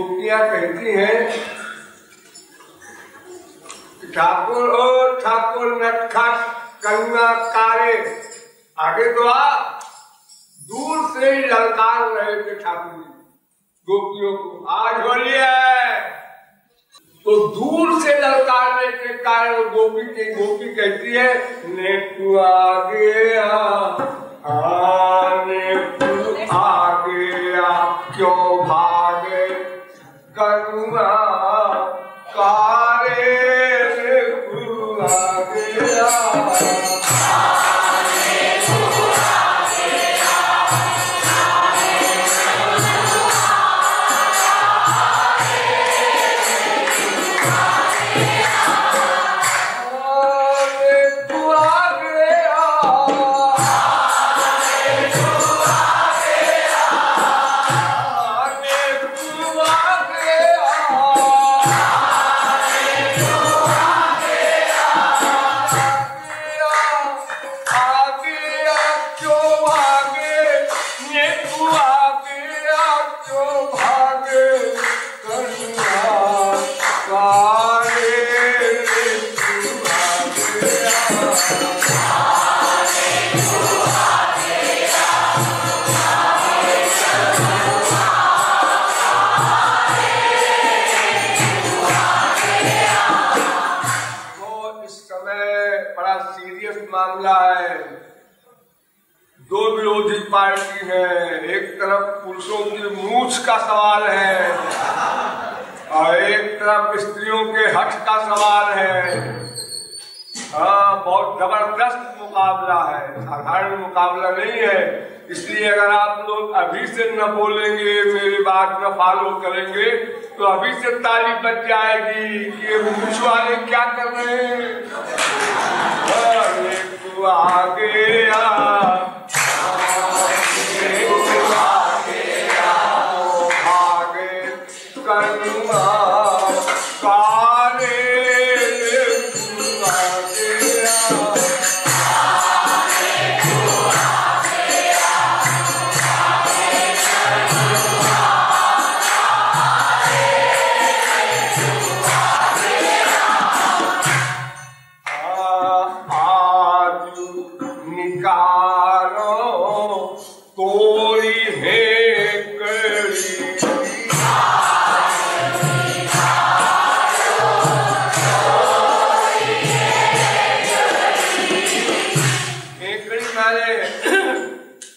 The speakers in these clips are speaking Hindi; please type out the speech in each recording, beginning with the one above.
गोपियां कहती हैं ठाकुर ओ ठाकुर नटखट करुणा कारे, आगे तो आ। दूर से ही ललकार रहे थे ठाकुर जी गोपियों को, आज होली है तो दूर से ललकारने के कारण गोपी कहती है ने तू आ गया, ने तू आ गया, क्यों भागे करुणा कारे, ने तू आ गया। मामला है, दो विरोधी पार्टी है, एक तरफ पुरुषों की मूछ का सवाल है और एक तरफ स्त्रियों के हक का सवाल है। हाँ, बहुत जबरदस्त मुकाबला है, साधारण मुकाबला नहीं है। इसलिए अगर आप लोग अभी से न बोलेंगे, मेरी बात न फॉलो करेंगे तो अभी से ताली बज जाएगी कि ये मूछ वाले क्या कर रहे हैं। तू आ गया, भागे करुणा कारे, तू आ गया।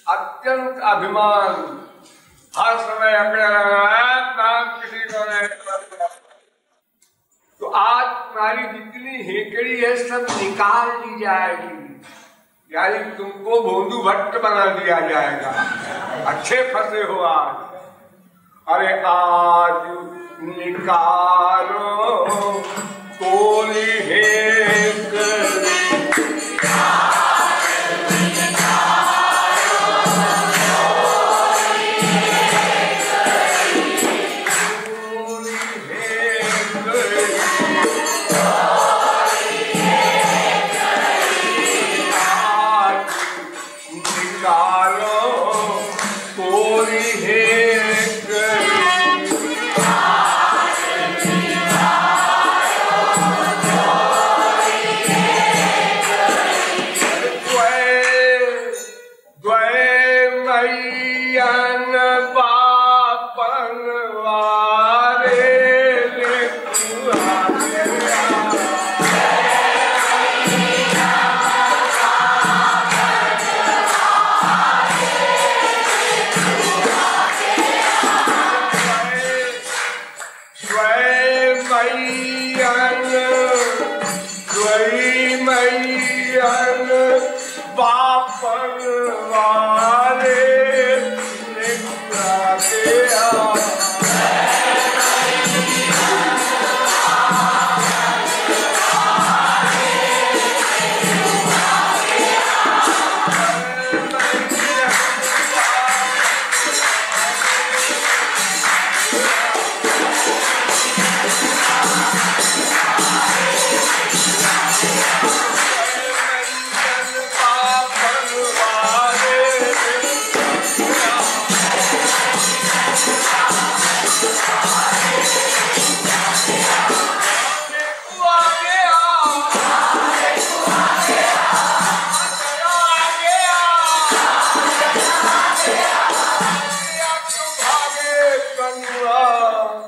अत्यंत अभिमान, हर समय अपने किसी को नहीं। तो आज तुम्हारी जितनी हेकड़ी है सब निकाल ली जाएगी, यानी तुमको भोंदू भट्ट बना दिया जाएगा। अच्छे फंसे हो आज। अरे आज निकालो कोली हेकड़ी,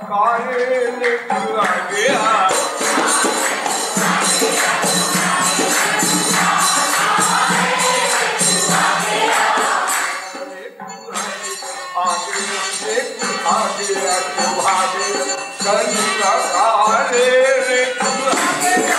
काहे निकला गया आगे भागे कन्या काहे निकला गया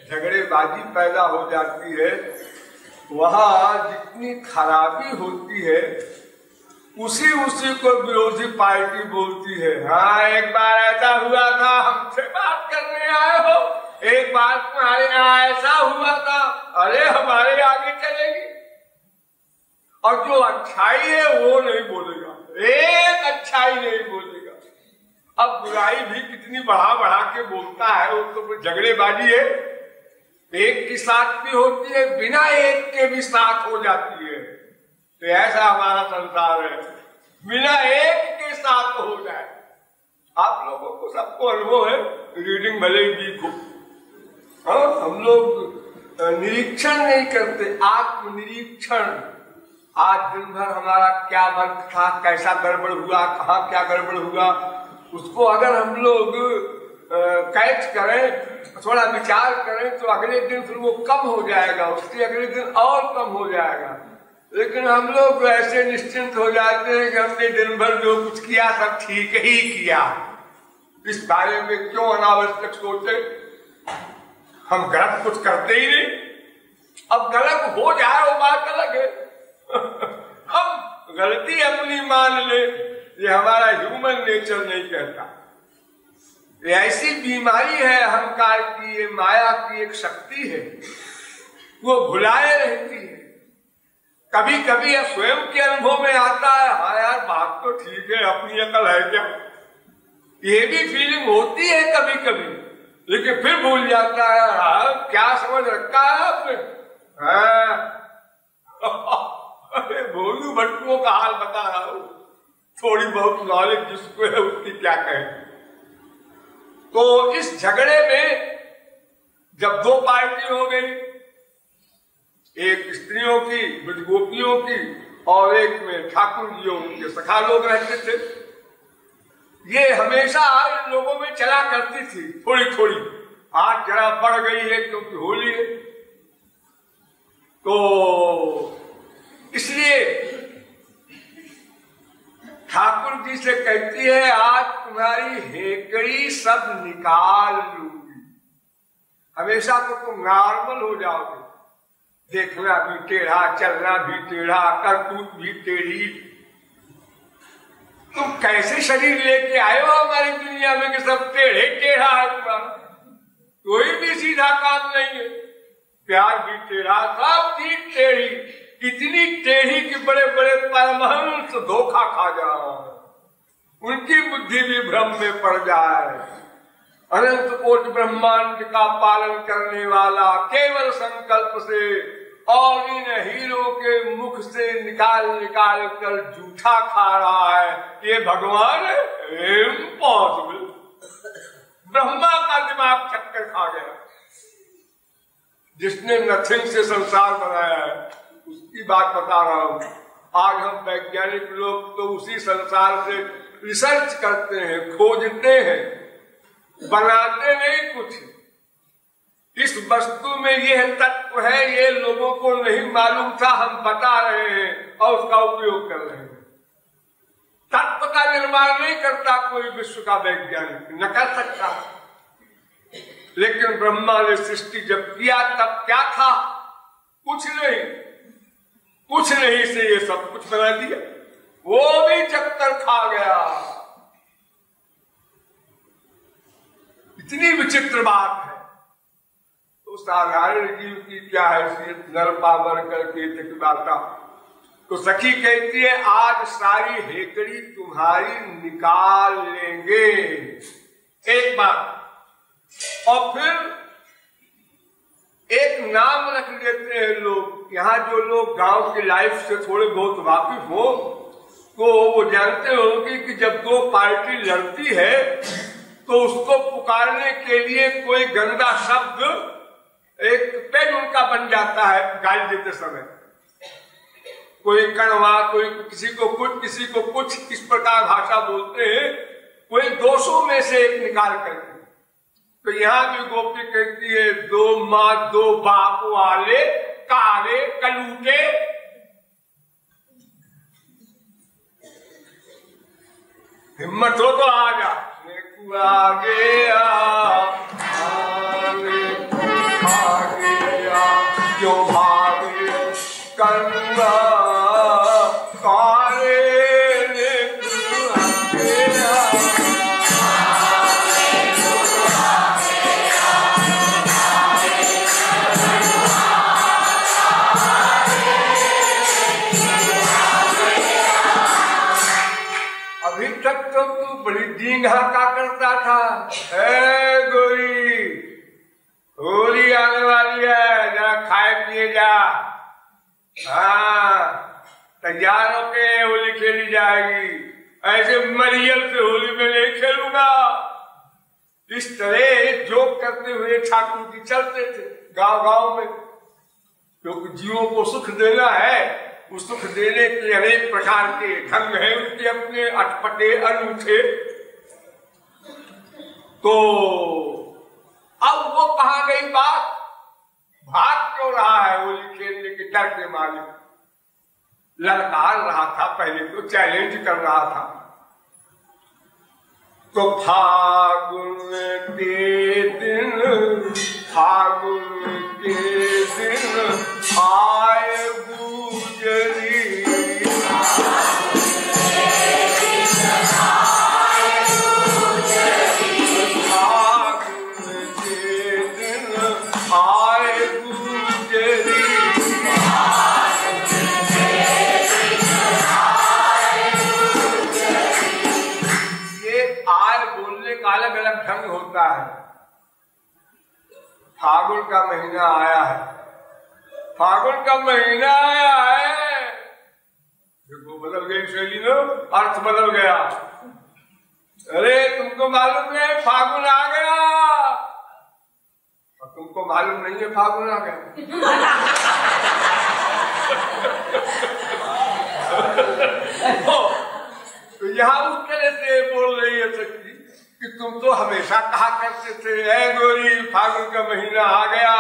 झगड़ेबाजी पैदा हो जाती है, वहाँ जितनी खराबी होती है उसी को विरोधी पार्टी बोलती है। हाँ, एक बार ऐसा हुआ था, हमसे बात करने आए हो, एक बार तुम्हारे यहाँ ऐसा हुआ था, अरे हमारे आगे चलेगी। और जो अच्छाई है वो नहीं बोलेगा, एक अच्छाई नहीं बोलेगा। अब बुराई भी कितनी बढ़ा बढ़ा के बोलता है, वो तो झगड़ेबाजी है। एक के साथ भी होती है, बिना एक के भी साथ हो जाती है। तो ऐसा हमारा संसार है, बिना एक के साथ हो जाए। आप लोगों को सबको अनुभव है, रीडिंग भले ही वीक हो। हाँ, हम लोग निरीक्षण नहीं करते, आत्मनिरीक्षण। आज दिन भर हमारा क्या वर्क था, कैसा गड़बड़ हुआ, कहाँ क्या गड़बड़ हुआ, उसको अगर हम लोग कैच करें, थोड़ा विचार करें, तो अगले दिन फिर वो कम हो जाएगा, उसके अगले दिन और कम हो जाएगा। लेकिन हम लोग ऐसे निश्चिंत हो जाते हैं कि हमने दिन भर जो कुछ किया सब ठीक ही किया, इस बारे में क्यों अनावश्यक सोचे। हम गलत कुछ करते ही नहीं। अब गलत हो जाए वो बात अलग है। हम गलती अपनी मान ले, ये हमारा ह्यूमन नेचर नहीं कहता। ये ऐसी बीमारी है अहंकार की, ये माया की एक शक्ति है, वो भुलाए रहती है। कभी कभी यह स्वयं के अनुभव में आता है, हाँ यार बात तो ठीक है, अपनी अकल है क्या, ये भी फीलिंग होती है कभी कभी। लेकिन फिर भूल जाता है, हाँ क्या समझ रखा है आपने। अरे भोलू भट्टुओं का हाल बता रहा हूं, थोड़ी बहुत नॉलेज जिसको है उसकी क्या कहे। तो इस झगड़े में जब दो पार्टी हो गई, एक स्त्रियों की, ब्रजगोपियों की, और एक में ठाकुर जियों के सखा लोग रहते थे। ये हमेशा इन लोगों में चला करती थी, थोड़ी थोड़ी। आज जरा बढ़ गई है क्योंकि होली है, तो इसलिए ठाकुर जी से कहती है, आज तुम्हारी हेकड़ी सब निकाल लूंगी। हमेशा तो तुम नॉर्मल हो जाओगे, देखना भी टेढ़ा, चलना भी टेढ़ा, करतूत भी टेढ़ी। तुम कैसे शरीर लेके आए हो हमारी दुनिया में कि सब टेढ़े टेढ़ा है तुम्हारा, कोई भी सीधा काम नहीं है। प्यार भी टेढ़ा, सब चीज टेढ़ी, इतनी टेढ़ी कि बड़े बड़े परमहंस धोखा खा जाए, उनकी बुद्धि भी भ्रम में पड़ जाए। अनंत कोट ब्रह्मांड का पालन करने वाला केवल संकल्प से और इन हीरो के मुख से निकाल निकाल कर जूठा खा रहा है, ये भगवान है? इम्पॉसिबल। ब्रह्मा का दिमाग चक्कर खा गया। जिसने नथिंग से संसार बनाया है उसकी बात बता रहा हूं। आज हम वैज्ञानिक लोग तो उसी संसार से रिसर्च करते हैं, खोजते हैं, बनाते नहीं कुछ। इस वस्तु में यह तत्व है, ये लोगों को नहीं मालूम था, हम बता रहे हैं और उसका उपयोग कर रहे हैं। तत्व का निर्माण नहीं करता कोई विश्व का वैज्ञानिक, न कर सकता। लेकिन ब्रह्मा ने सृष्टि जब किया तब क्या था? कुछ नहीं, कुछ नहीं से ये सब कुछ बना दिया। वो भी चक्कर खा गया। इतनी विचित्र बात है। तो साधारण जीव की क्या हैसियत, नर पावर करके तकबाता। तो सखी कहती है आज सारी हेकड़ी तुम्हारी निकाल लेंगे, एक बात। और फिर एक नाम रख देते हैं लोग। यहाँ जो लोग गांव की लाइफ से थोड़े बहुत वाकिफ हो तो वो जानते होंगे कि जब दो पार्टी लड़ती है तो उसको पुकारने के लिए कोई गंदा शब्द एक पेन उनका बन जाता है गाली देते समय। कोई कड़वा, कोई किसी को कुछ इस प्रकार भाषा बोलते हैं, कोई दोषों में से एक निकाल करके। तो यहाँ भी गोपी कहती है दो माँ दो बाप वाले काले कलूटे, हिम्मत हो तो आ जा क्यों भागे कन्ना काले बड़ी डींगा का करता था। गोरी होली आने वाली है, जरा खाए पिए जा। हाँ तैयार होके होली खेली जाएगी, ऐसे मरियल से होली में नहीं खेलूंगा। इस तरह जोक करते हुए ठाकुर जी चलते थे गांव गांव में, क्योंकि जीवों को सुख देना है। उस सुख देने के अनेक प्रकार के ढंग हैं उसके अपने अटपटे अनूठे। तो अब वो कहा गई बात, भाग क्यों रहा है होली खेलने के डर के मारे? ललकार रहा था, पहले तो चैलेंज कर रहा था। तो फागुन के दिन आए गुजरी, अलग अलग ढंग होता है। फागुन का महीना आया है, फागुन का महीना आया है, देखो बदल गई शैली ना, अर्थ बदल गया। अरे तुमको मालूम है फागुन आ गया, और तुमको मालूम नहीं है फागुन आ गया। तो यहाँ उस तरह से बोल रही है शक्ति कि तुम तो हमेशा कहा करते थे ऐ गोरी फागुन का महीना आ गया,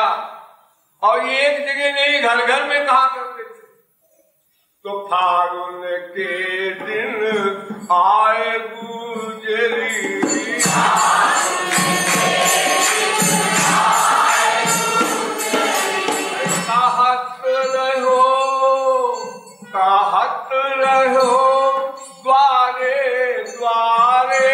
और ये एक जगह नहीं घर घर में कहा करते थे। तो फागुन के दिन आए गुजरी, कहत रहो द्वारे द्वारे,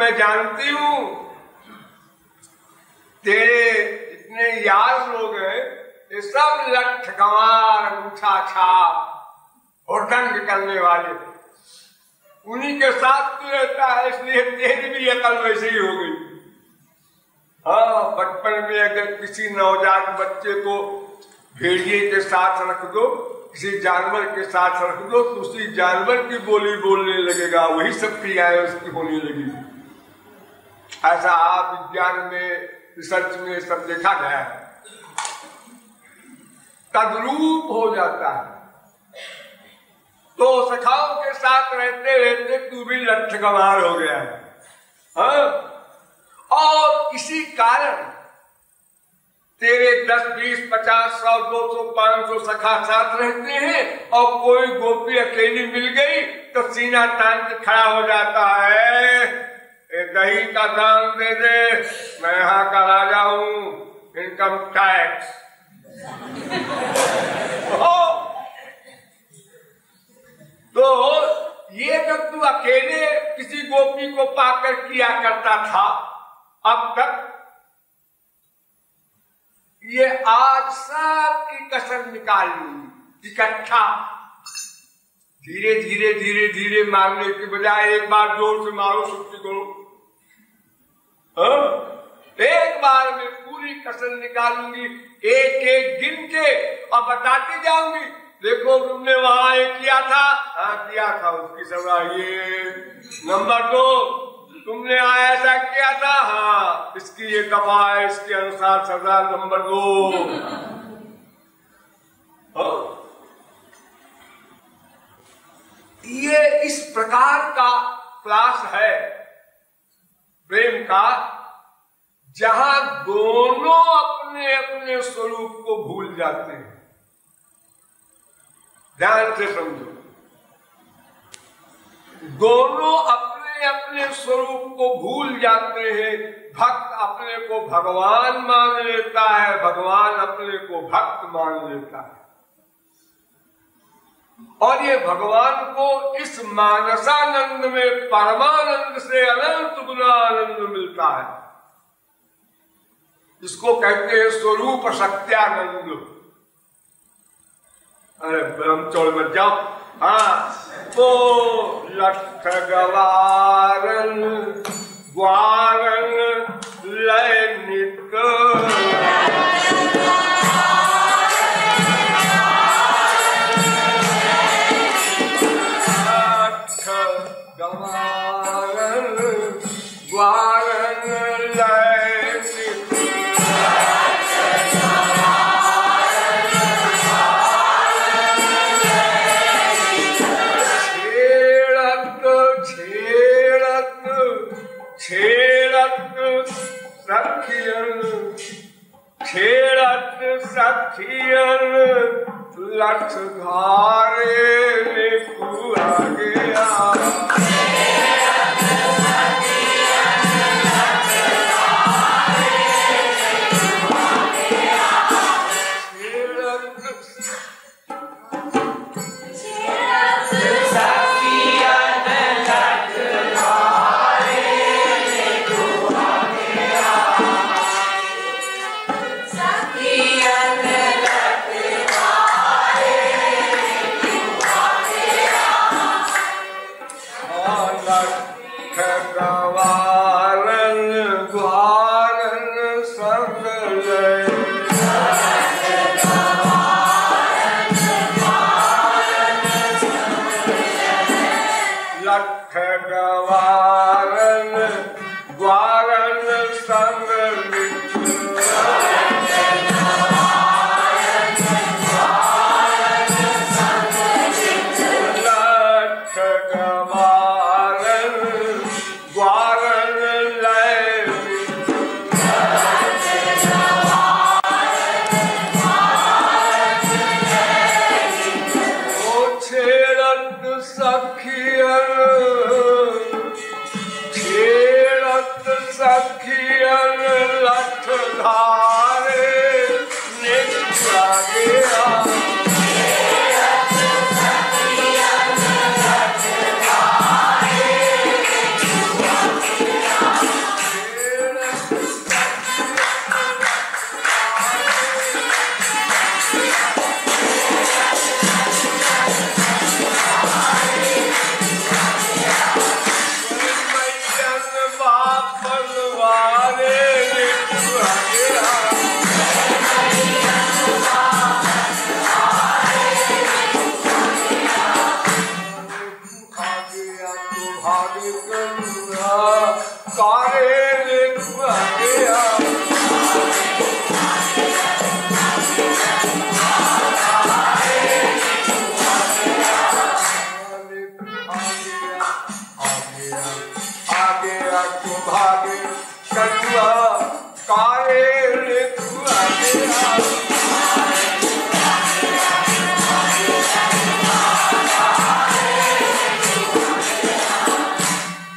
मैं जानती हूं तेरे जितने यार लोग हैं ये सब लठ गंवार अंगूठा छाप और दंग करने वाले, उन्हीं के साथ तू रहता है, इसलिए तेरी भी अकल वैसे ही हो गई। हाँ, बचपन में अगर किसी नवजात बच्चे को भेड़िए के साथ रख दो, किसी जानवर के साथ रख दो, तो उसी जानवर की बोली बोलने लगेगा, वही सब क्रियाएं उसकी होने लगेगी। ऐसा विज्ञान में रिसर्च में सब देखा गया है, तद्रूप हो जाता है। तो सखाओं के साथ रहते रहते तू भी लठ गंवार हो गया है। हाँ? और इसी कारण तेरे 10, 20, 50, 100, 200, 500 सखा साथ रहते हैं, और कोई गोपी अकेली मिल गई तो सीना तान के खड़ा हो जाता है, दही का दाम दे दे, मैं यहाँ का राजा हूँ, इनकम टैक्स। तो ये जब तू अकेले किसी गोपी को पाकर किया करता था, अब तक ये आज सब की कसर निकाल ली इकट्ठा, धीरे धीरे धीरे धीरे मारने के बजाय एक बार जोर से मारो, सुक्ति करो। एक बार में पूरी कसर निकालूंगी, एक एक गिन के और बताती जाऊंगी, देखो तुमने वहां ये किया था, हाँ किया था, उसकी सजा ये। नंबर 2, तुमने ऐसा किया था, हाँ इसकी ये दफा है, इसके अनुसार सजा नंबर 2। ये इस प्रकार का क्लास है प्रेम का, जहां दोनों अपने अपने स्वरूप को भूल जाते हैं। ध्यान से समझो, दोनों अपने अपने स्वरूप को भूल जाते हैं। भक्त अपने को भगवान मान लेता है, भगवान अपने को भक्त मान लेता है, और ये भगवान को इस मानसानंद में परमानंद से अनंत गुना आनंद मिलता है। इसको कहते हैं स्वरूप सत्यानंद। अरे ब्रह्मचौड़ मत जाओ। हाँ, तो लठ गवारन ग्वारन लय नित, गवारन ग्वारन लय नित, छेड़त सखियन लठ धारे लिखुआ गया। कारे रे तू आगे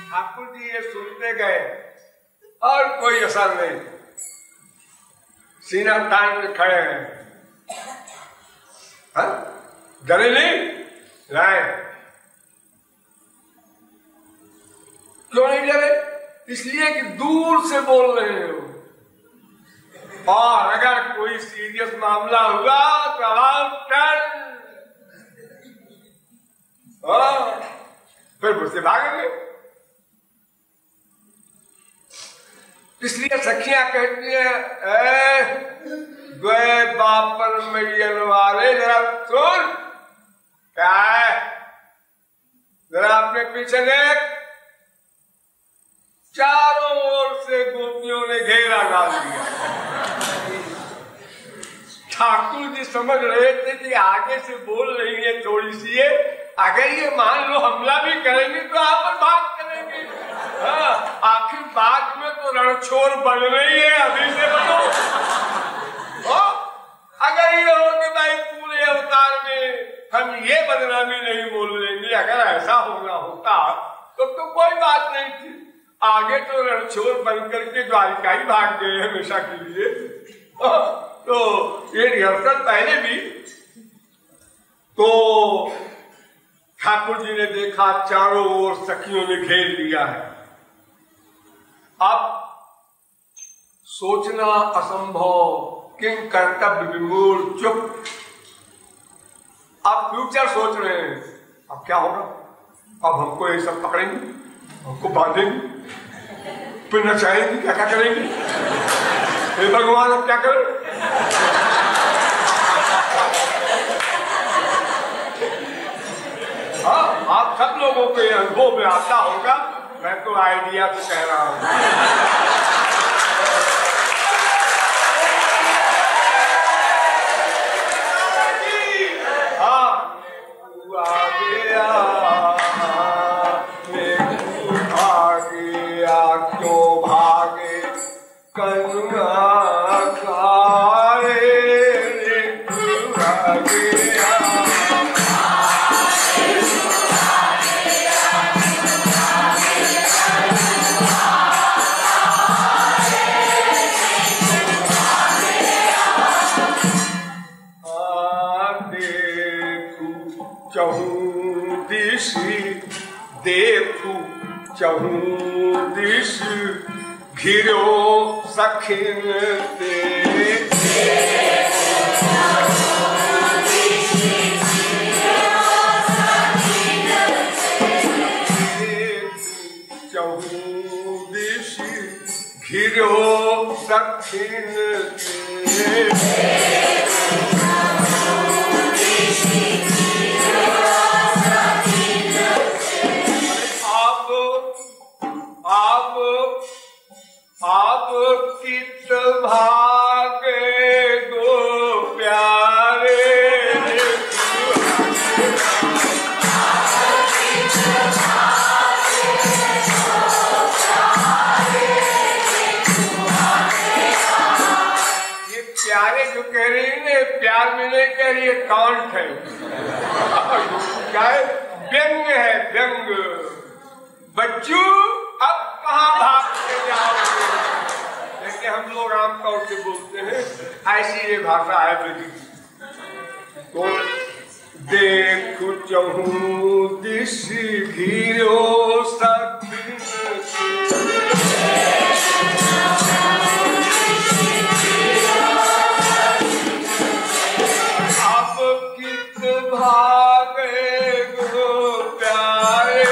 ठाकुर जी ये सुनते गए और कोई असर नहीं, सीना तान के खड़े हैं। डरे नहीं राय, क्यों नहीं डरे? इसलिए कि दूर से बोल रहे हो, और अगर कोई सीरियस मामला हुआ तो आवाज फिर मुझसे भागेंगे। इसलिए सखियां कहती है द्वे बापर मैयन वाले जरा सुन, क्या है जरा अपने पीछे देख। चारों ओर से गोपियों ने घेरा डाल दिया। ठाकुर जी समझ रहे थे कि आगे से बोल रही है थोड़ी सी ये, अगर ये मान लो हमला भी करेंगे तो आप पर बात करेंगे। आखिर बाद में तो रणछोड़ बनना ही है, अभी से बनो। अगर ये हो कि भाई पूरे अवतार में हम ये बदनामी नहीं बोल लेंगे, अगर ऐसा होना होता तो कोई बात नहीं थी। आगे तो रणछोड़ बनकर के द्वारिका ही भाग गए हमेशा के लिए। तो ये रिहर्सल पहले भी तो ठाकुर जी ने देखा चारों ओर सखियों ने घेर लिया है। अब सोचना असंभव, किंग कर्तव्य विमूढ़ चुप। अब फ्यूचर सोच रहे हैं, अब क्या होगा, अब हमको ये सब पकड़ेंगे, हमको बांधेंगे, फिर नचाएंगे, क्या क्या करेंगे, हे भगवान अब क्या करें। हाँ, आप सब लोगों के अनुभव में आता होगा, मैं तो आइडिया से कह रहा हूं। चहूं दिश घिरो सखिन ते, चहूं दिश घिरो सखिन ते। आप कित भागे गो प्यारे, ये प्यारे जो कह रही है, प्यार में नहीं कह रही है, कांट है। क्या है? व्यंग है, व्यंग। बच्चू अब कहाँ भागते जाओगे, जैसे हम लोग आमतौर से बोलते हैं, ऐसी ये भाषा है ब्रज की। तो देखो चहूं दिश घिरो सखिन अब कित भागे गो प्यारे,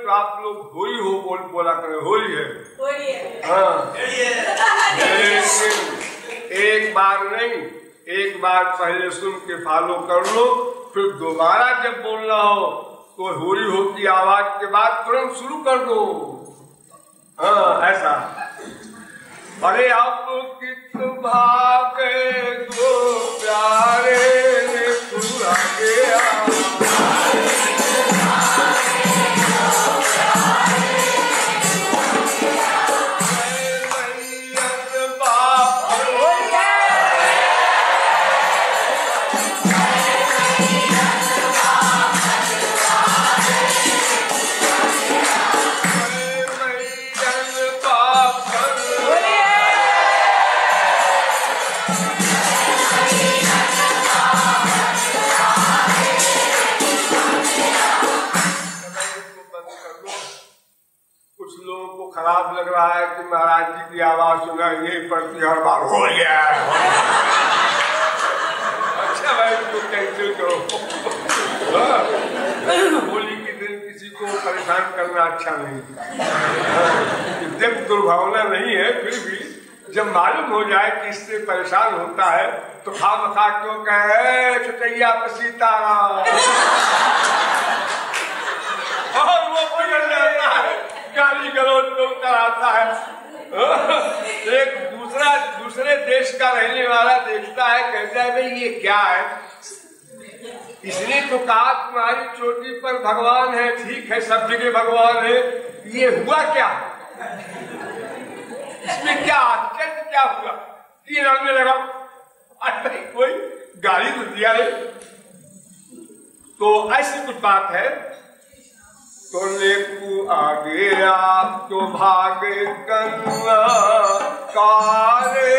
तो आप लोग होली हो बोला करें, होली है, होली है। हाँ, लेकिन एक बार नहीं, एक बार पहले सुन के फॉलो कर लो, फिर दोबारा जब बोलना हो तो होली हो की आवाज के बाद तुरंत शुरू कर दो। हाँ, ऐसा। अरे आप कित भागे दो प्यारे ने पूरा गया, खराब लग रहा है कि महाराज जी की आवाज सुना यही पड़ती हर बार हो गया। अच्छा भाई, तो कैंसिल करो। होली के दिन किसी को परेशान करना अच्छा नहीं। जब दुर्भावना नहीं है, फिर भी जब मालूम हो जाए कि इससे परेशान होता है तो खामखा क्यों कहे छुटैया सीताराम, और वो बिगड़ जाता है, गाली गलौज लोग कराता है। एक दूसरे देश का रहने वाला देखता है, कहता है भाई ये क्या है, इसने तो कहा तुम्हारी चोटी पर भगवान है, ठीक है सब जगह भगवान है, ये हुआ क्या, इसमें क्या आश्चर्य क्या हुआ, 3 रंग में लगा, कोई गाली तो दिया है। तो ऐसी कुछ बात है। तो लेकू आगे आप तो भागे कन्ना कारे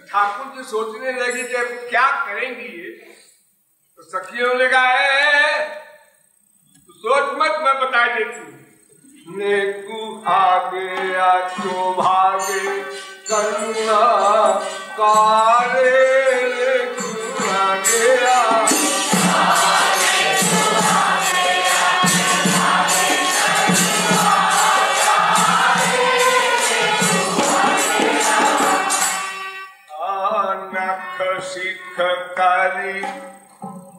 ठाकुर जी सोचने लगे कि अब क्या करेंगी ये, तो सखियों ने कहा सोच मत, मैं बता देती हूँ। नेकू आगे तो भागे कन्ना कारे नख सिख करी,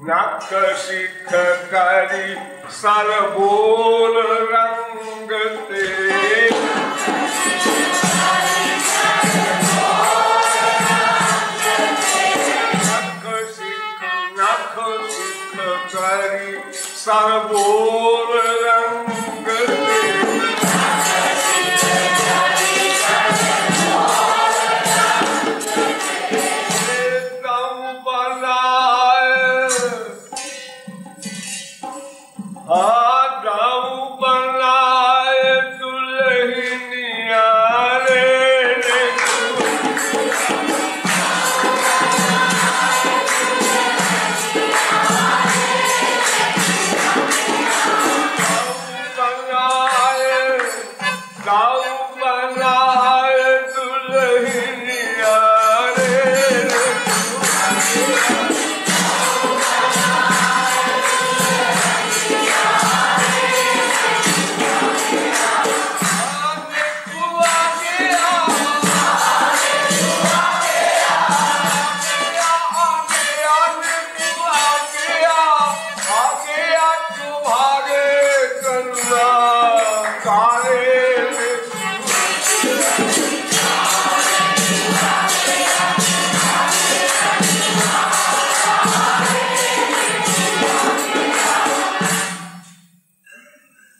नख सिख करी सरबोल रंग ते, नख सिख करी सरबोल रंग ते,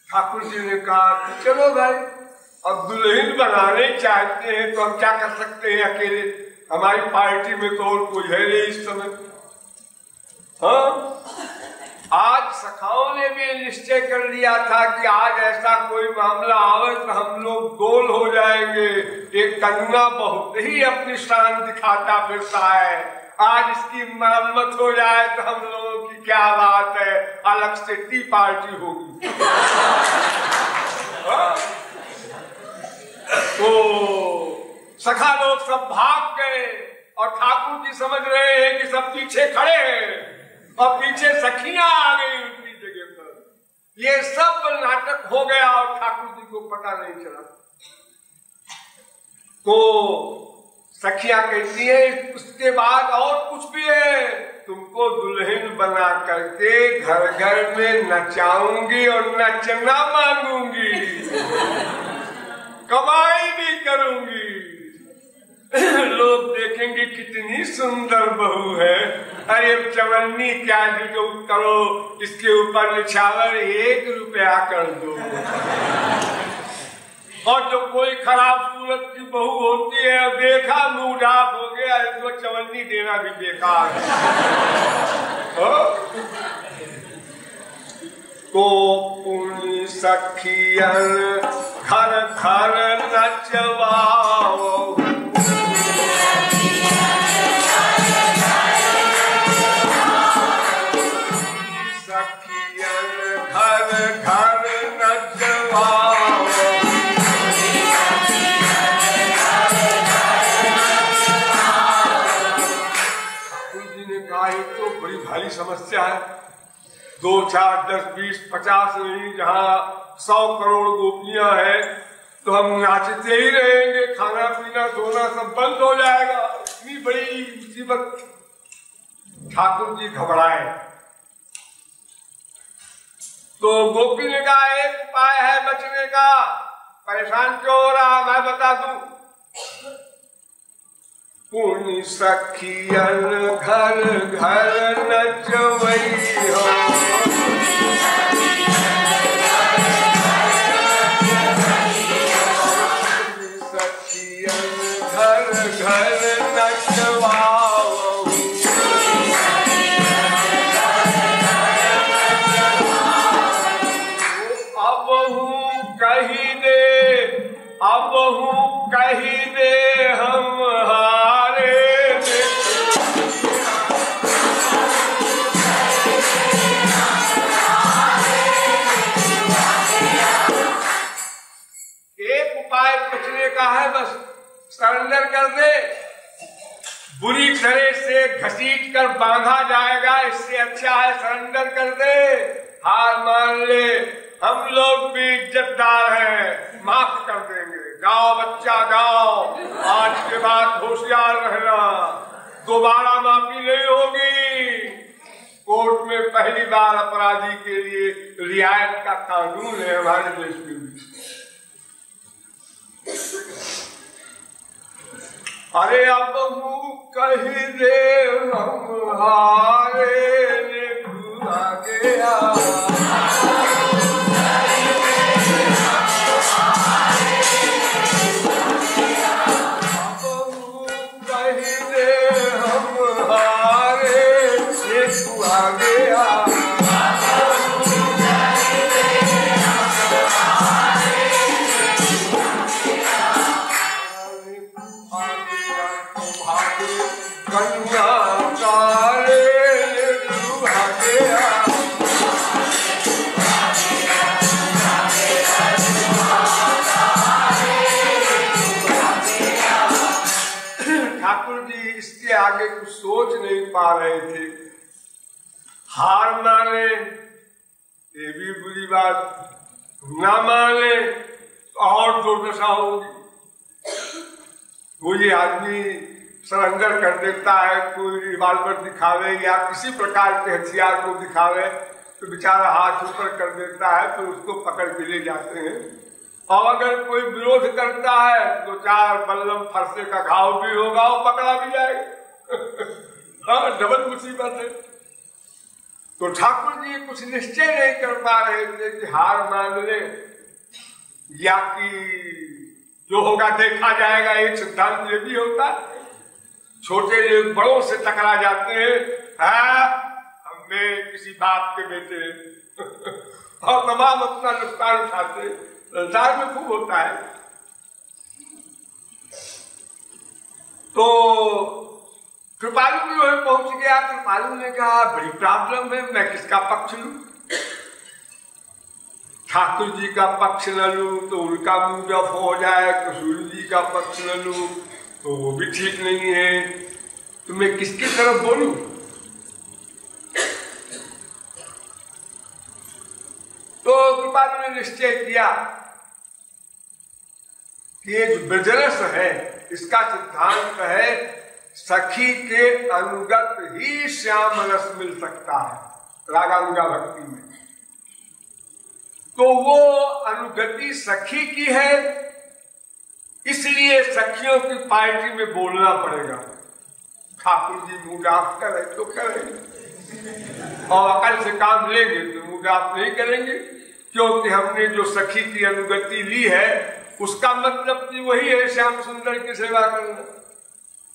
ठाकुर जी ने कहा चलो भाई अब दुल्हन बनाने चाहते हैं तो हम क्या कर सकते हैं, अकेले हमारी पार्टी में तो और कोई है नहीं इस समय। हाँ, आज सखाओं ने भी निश्चय कर लिया था कि आज ऐसा कोई मामला आवे तो हम लोग गोल हो जाएंगे। एक कन्या बहुत ही अपनी शान दिखाता फिरता है, आज इसकी मरम्मत हो जाए तो हम लोगों की क्या बात है, अलग से टी पार्टी होगी। तो सखा लोग सब भाग गए और ठाकुर जी समझ रहे हैं कि सब पीछे खड़े हैं और पीछे सखियां आ गई उनकी जगह पर। ये सब नाटक हो गया और ठाकुर जी को पता नहीं चला। तो सखियां कहती है उसके बाद और कुछ भी है, तुमको दुल्हन बना करके घर घर में नचाऊंगी और नचना मांगूंगी, कमाई भी करूंगी, लोग देखेंगे कितनी सुंदर बहू है। अरे चवन्नी क्या जो करो, इसके ऊपर निछावर 1 रुपया कर दो। और जो कोई खराब सूरत की बहू होती है और देखा मुंह ढाक हो गया तो चवन्नी देना भी बेकार है। तो पुण्य सखियन घर घर नचवाओ, सखियन घर घर नचवाओ। तो बड़ी भारी समस्या है, 2, 4, 10, 20, 50 नहीं, जहाँ 100 करोड़ गोपियां हैं तो हम नाचते ही रहेंगे, खाना पीना सोना सब बंद हो जाएगा। इतनी बड़ी मुसीबत। ठाकुर जी घबराए तो गोपी ने कहा एक उपाय है बचने का। परेशान क्यों हो रहा, मैं बता दूं। पुण्य सखियन घर घर नचवई हो, सखियन घर घर नचवाओ। अब हूँ कही दे, अब हूँ कही दे हम है, बस सरेंडर कर दे। बुरी तरह से घसीट कर बांधा जाएगा, इससे अच्छा है सरेंडर कर दे, हार मान ले। हम लोग भी इज्जतदार हैं, माफ कर देंगे। गाओ बच्चा गाओ, आज के बाद होशियार रहना, दोबारा माफी नहीं होगी। कोर्ट में पहली बार अपराधी के लिए रियायत का कानून है हमारे देश में भी। अरे अब हूँ कही दे हमारे ने पूरा गया, अब हूँ कही दे हमारे ने पूरा गया। ठाकुर जी इसके आगे कुछ सोच नहीं पा रहे थे। हार माने ये भी बुरी बात, ना माने तो और दुर्दशा होगी। कोई आदमी सरेंडर कर देता है, कोई रिवॉल्वर दिखावे या किसी प्रकार के हथियार को दिखावे तो बेचारा हाथ ऊपर कर देता है, तो उसको पकड़ के ले जाते हैं। और अगर कोई विरोध करता है तो 4 बल्लम फरसे का घाव भी होगा और पकड़ा भी जाएगा। हाँ, डबल मुसीबत है। तो ठाकुर जी कुछ निश्चय नहीं कर पा रहे थे कि हार मान ले या कि जो होगा देखा जाएगा। एक सिद्धांत ये भी होता, छोटे लोग बड़ों से टकरा जाते हैं, हमें किसी बाप के बेटे और तमाम अपना नुकसान उठाते। संसार में खूब होता है। तो कृपालु भी वहीं पहुंच गया। कृपालु ने कहा बड़ी प्रॉब्लम है, मैं किसका पक्ष लूं? ठाकुर जी का पक्ष न लूं तो उनका मुंह जब हो जाए, कृष्ण जी का पक्ष न लूं तो वो भी ठीक नहीं है, तो मैं किसकी तरफ बोलूं? तो कृपालु ने निश्चय किया कि ये जो ब्रजरस है इसका सिद्धांत है सखी के अनुगत ही श्याम रस मिल सकता है रागानुगा भक्ति में। तो वो अनुगति सखी की है, इसलिए सखियों की पार्टी में बोलना पड़ेगा। ठाकुर जी मूड ऑफ करे तो करेंगे और अकल से काम लेंगे तो मूड ऑफ नहीं करेंगे, क्योंकि हमने जो सखी की अनुगति ली है उसका मतलब भी वही है श्याम सुंदर की सेवा करना।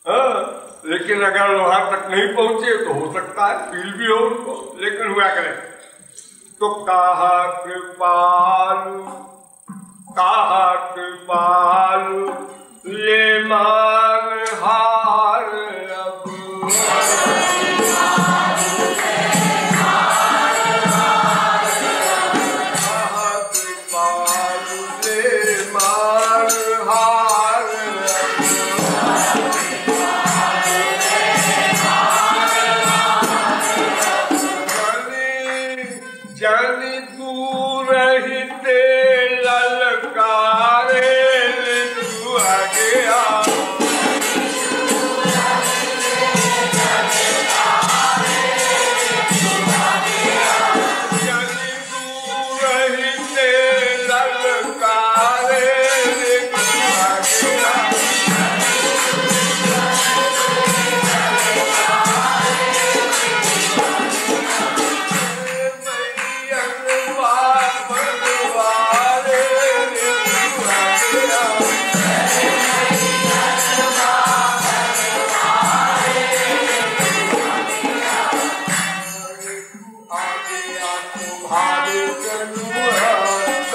हाँ, लेकिन अगर वहां तक नहीं पहुंचे तो हो सकता है फील भी हो उनको, लेकिन हुआ करे तो कहा कृपालु ले मान हार अब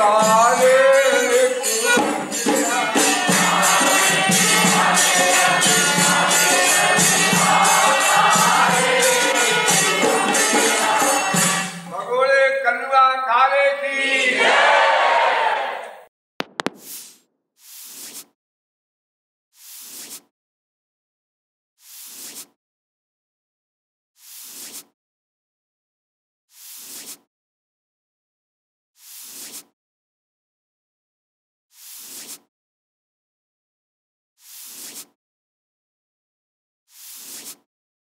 Hare